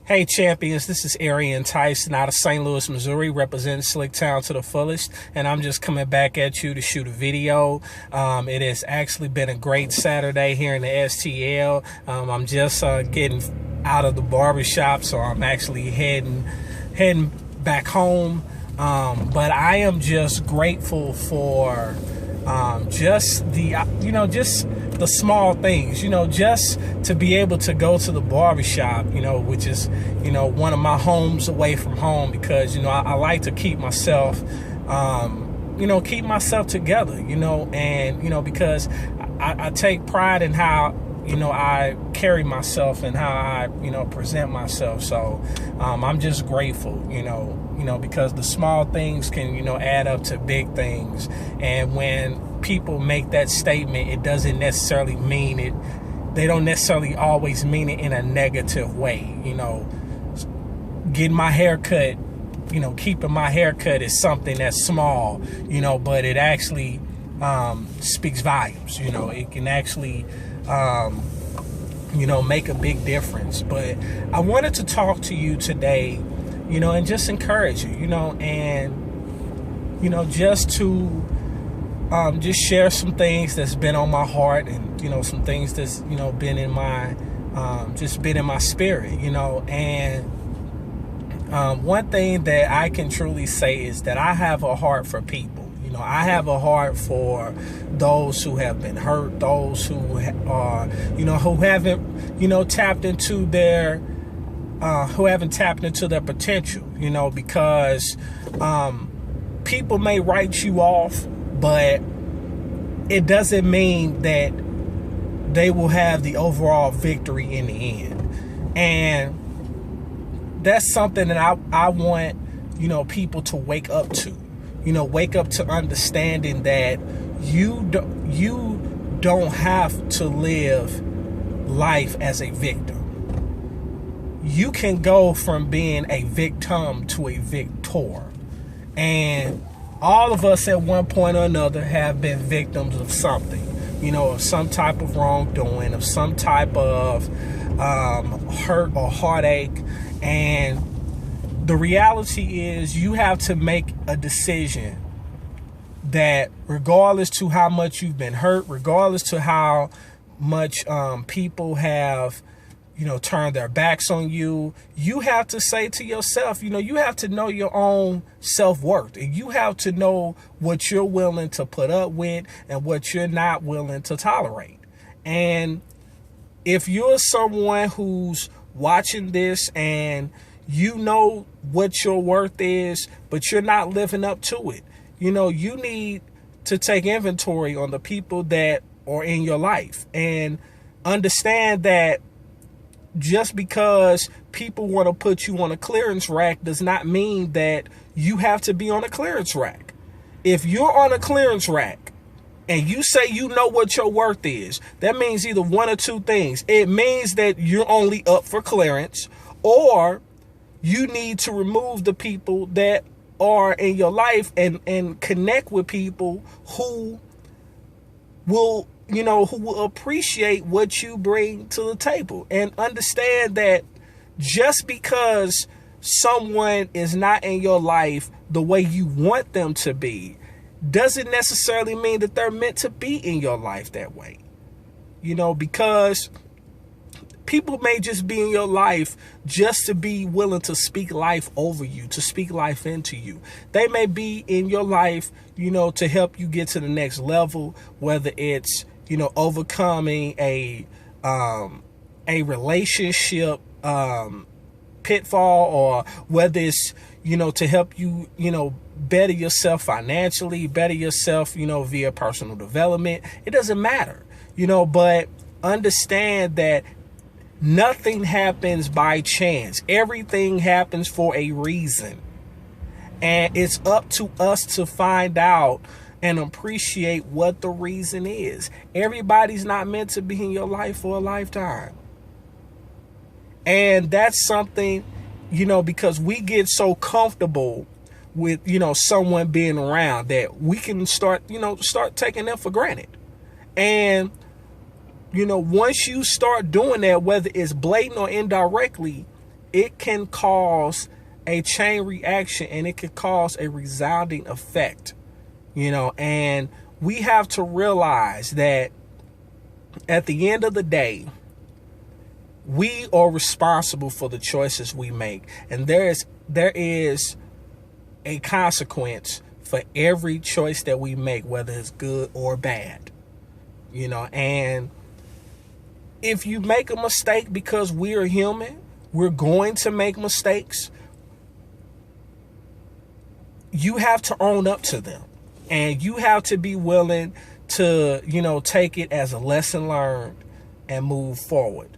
Hey champions, this is Arian Tyson out of St. Louis, Missouri, representing Slick Town to the fullest, and I'm just coming back at you to shoot a video. It has actually been a great Saturday here in the STL. I'm just getting out of the barbershop, so I'm actually heading back home. But I am just grateful for just the small things, just to be able to go to the barbershop, which is, one of my homes away from home, because, I like to keep myself, together, and, because I take pride in how, I carry myself and how I, present myself. So I'm just grateful, because the small things can, add up to big things. And when people make that statement, it doesn't necessarily mean it. They don't necessarily always mean it in a negative way. Getting my hair cut, keeping my hair cut is something that's small, but it actually speaks volumes. It can actually make a big difference. But I wanted to talk to you today, and just encourage you, and just to just share some things that's been on my heart, and some things that's been in my been in my spirit, and one thing that I can truly say is that I have a heart for people. I have a heart for those who have been hurt, those who are, who haven't, tapped into their, potential, because people may write you off, but it doesn't mean that they will have the overall victory in the end. And that's something that I want, people to wake up to. Wake up to understanding that you don't have to live life as a victim. You can go from being a victim to a victor. And all of us at one point or another have been victims of something, of some type of wrongdoing, of some type of hurt or heartache. And the reality is, you have to make a decision that regardless to how much you've been hurt, regardless to how much people have, turned their backs on you, you have to say to yourself, you have to know your own self-worth, and you have to know what you're willing to put up with and what you're not willing to tolerate. And if you're someone who's watching this and you know what your worth is, but you're not living up to it, you need to take inventory on the people that are in your life, and understand that just because people want to put you on a clearance rack does not mean that you have to be on a clearance rack. If you're on a clearance rack and you say you know what your worth is, that means either one or two things. It means that you're only up for clearance, or you need to remove the people that are in your life and connect with people who will, who will appreciate what you bring to the table. And understand that just because someone is not in your life the way you want them to be, doesn't necessarily mean that they're meant to be in your life that way. Because people may just be in your life just to be willing to speak life over you, to speak life into you. They may be in your life, to help you get to the next level, whether it's, overcoming a relationship pitfall, or whether it's, to help you, better yourself financially, better yourself, via personal development. It doesn't matter, but understand that nothing happens by chance. Everything happens for a reason. And it's up to us to find out and appreciate what the reason is. Everybody's not meant to be in your life for a lifetime. And that's something, because we get so comfortable with, someone being around, that we can start taking them for granted. And once you start doing that, whether it's blatant or indirectly, it can cause a chain reaction, and it can cause a resounding effect, and we have to realize that at the end of the day, we are responsible for the choices we make. And there is a consequence for every choice that we make, whether it's good or bad. And if you make a mistake, because we are human, we're going to make mistakes. You have to own up to them. And you have to be willing to, take it as a lesson learned and move forward.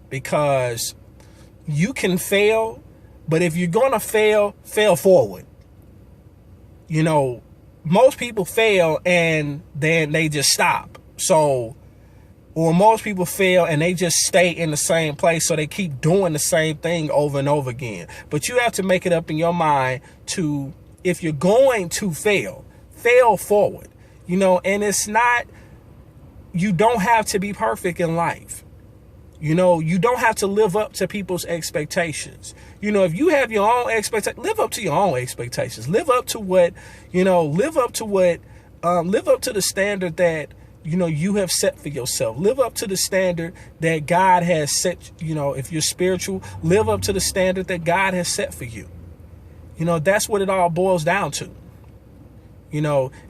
Because you can fail, but if you're going to fail forward. Most people fail and then they just stop. Or most people fail and they just stay in the same place, so they keep doing the same thing over and over again. But you have to make it up in your mind to, if you're going to fail forward. And it's not, you don't have to be perfect in life. You don't have to live up to people's expectations. If you have your own expectations, live up to your own expectations. Live up to the standard that, you have set for yourself. Live up to the standard that God has set. If you're spiritual, live up to the standard that God has set for you. That's what it all boils down to.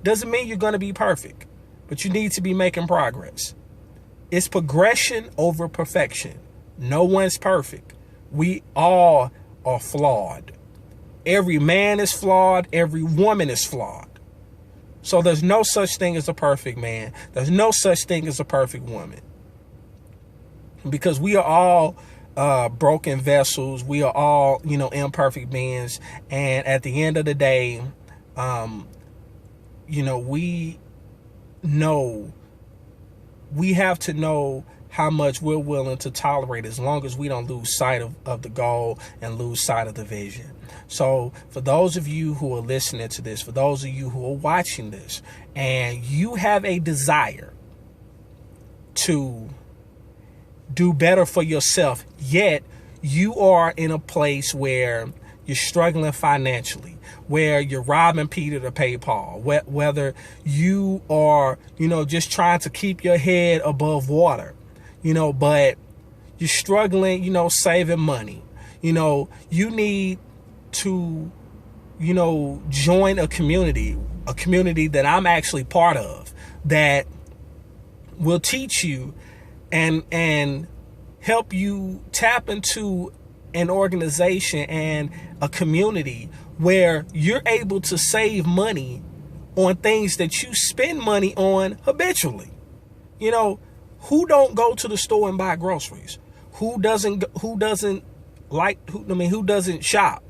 Doesn't mean you're going to be perfect, but you need to be making progress. It's progression over perfection. No one's perfect. We all are flawed. Every man is flawed. Every woman is flawed. So there's no such thing as a perfect man. There's no such thing as a perfect woman. Because we are all broken vessels. We are all, imperfect beings. And at the end of the day, we have to know how much we're willing to tolerate, as long as we don't lose sight of the goal and lose sight of the vision. So for those of you who are listening to this, for those of you who are watching this, and you have a desire to do better for yourself, yet you are in a place where you're struggling financially, where you're robbing Peter to pay Paul, whether you are, just trying to keep your head above water, but you're struggling, saving money, you need to, join a community that I'm actually part of, that will teach you and help you tap into an organization and a community where you're able to save money on things that you spend money on habitually. Who don't go to the store and buy groceries? Who doesn't shop?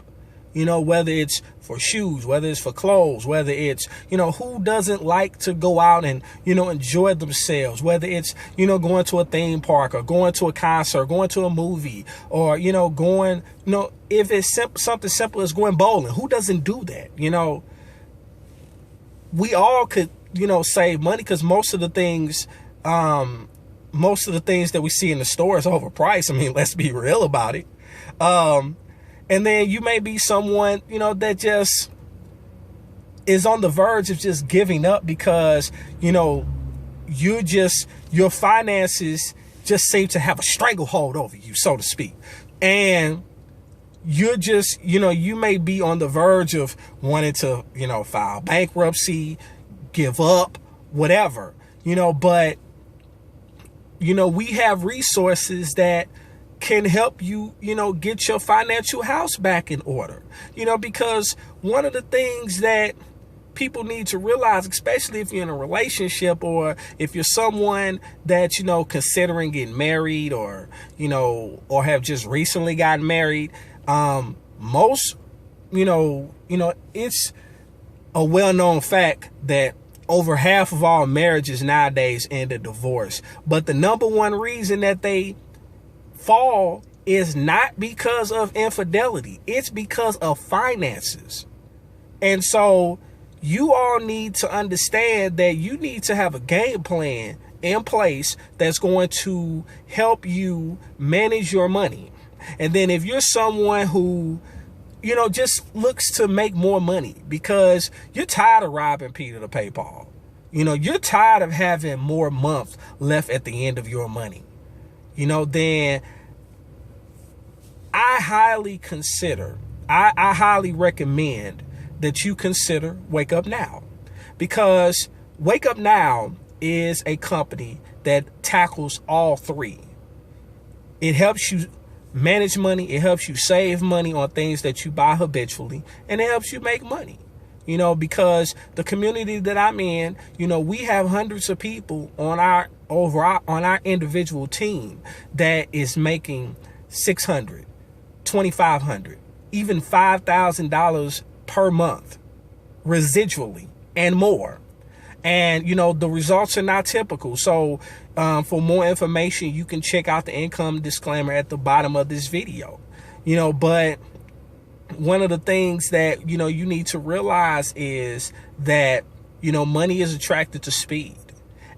Whether it's for shoes, whether it's for clothes, whether it's, who doesn't like to go out and, enjoy themselves, whether it's, going to a theme park or going to a concert, going to a movie, or, going, if it's something simple as going bowling, who doesn't do that? We all could, save money, because most of the things that we see in the store is overpriced. I mean, let's be real about it. And then you may be someone, that just is on the verge of just giving up because, your finances just seem to have a stranglehold over you, so to speak. And you're just, you may be on the verge of wanting to, file bankruptcy, give up, whatever, but, we have resources that can help you, get your financial house back in order, because one of the things that people need to realize, especially if you're in a relationship or if you're someone that, considering getting married or, or have just recently gotten married, most, it's a well-known fact that over half of all marriages nowadays end in divorce. But the number one reason that they fall is not because of infidelity. It's because of finances. And so you all need to understand that you need to have a game plan in place that's going to help you manage your money. And then if you're someone who, you know, just looks to make more money because you're tired of robbing Peter to pay Paul. You know, you're tired of having more months left at the end of your money. You know, then I highly recommend that you consider Wake Up Now, because Wake Up Now is a company that tackles all three. It helps you manage money, it helps you save money on things that you buy habitually, and it helps you make money. You know, because the community that I'm in, you know, we have hundreds of people on our individual team that is making $600, $2,500, even $5,000 per month residually and more. And, you know, the results are not typical. So for more information, you can check out the income disclaimer at the bottom of this video. You know, but one of the things that, you know, you need to realize is that, you know, money is attracted to speed.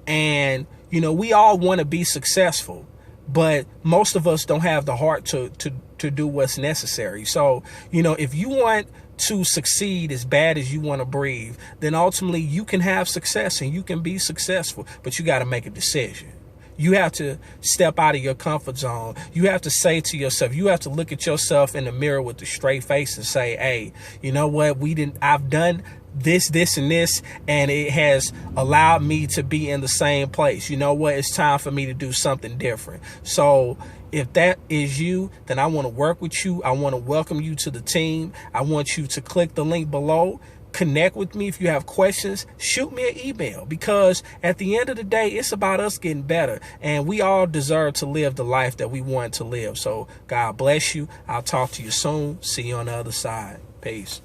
And, you know, we all want to be successful, but most of us don't have the heart to do what's necessary. So, you know, if you want to succeed as bad as you want to breathe, then ultimately you can have success and you can be successful, but you got to make a decision. You have to step out of your comfort zone. You have to say to yourself, you have to look at yourself in the mirror with a straight face and say, hey, you know what? I've done this, and this, and it has allowed me to be in the same place. You know what? It's time for me to do something different. So if that is you, then I want to work with you. I want to welcome you to the team. I want you to click the link below. Connect with me. If you have questions, shoot me an email, because at the end of the day, it's about us getting better, and we all deserve to live the life that we want to live. So God bless you. I'll talk to you soon. See you on the other side. Peace.